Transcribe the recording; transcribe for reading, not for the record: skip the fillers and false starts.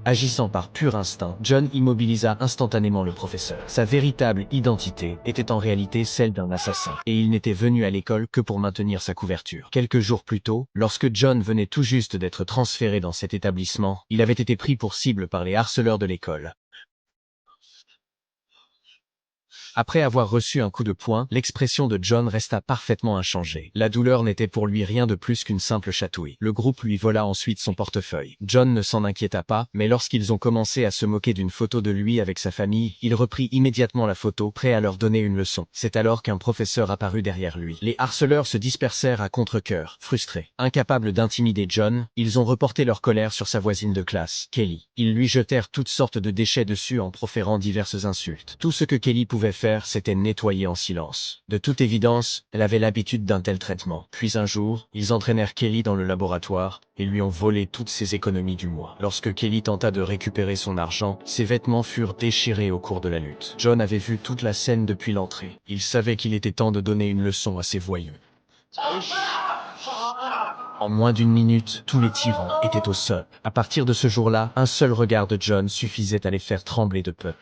Agissant par pur instinct, John immobilisa instantanément le professeur. Sa véritable identité était en réalité celle d'un assassin, et il n'était venu à l'école que pour maintenir sa couverture. Quelques jours plus tôt, lorsque John venait tout juste d'être transféré dans cet établissement, il avait été pris pour cible par les harceleurs de l'école. Après avoir reçu un coup de poing, l'expression de John resta parfaitement inchangée. La douleur n'était pour lui rien de plus qu'une simple chatouille. Le groupe lui vola ensuite son portefeuille. John ne s'en inquiéta pas, mais lorsqu'ils ont commencé à se moquer d'une photo de lui avec sa famille, il reprit immédiatement la photo, prêt à leur donner une leçon. C'est alors qu'un professeur apparut derrière lui. Les harceleurs se dispersèrent à contre-cœur, frustrés. Incapables d'intimider John, ils ont reporté leur colère sur sa voisine de classe, Kelly. Ils lui jetèrent toutes sortes de déchets dessus en proférant diverses insultes. Tout ce que Kelly pouvait faire, c'était nettoyer en silence. De toute évidence, elle avait l'habitude d'un tel traitement. Puis un jour, ils entraînèrent Kelly dans le laboratoire et lui ont volé toutes ses économies du mois. Lorsque Kelly tenta de récupérer son argent, ses vêtements furent déchirés au cours de la lutte. John avait vu toute la scène depuis l'entrée. Il savait qu'il était temps de donner une leçon à ces voyous. En moins d'une minute, tous les tyrans étaient au sol. À partir de ce jour-là, un seul regard de John suffisait à les faire trembler de peur.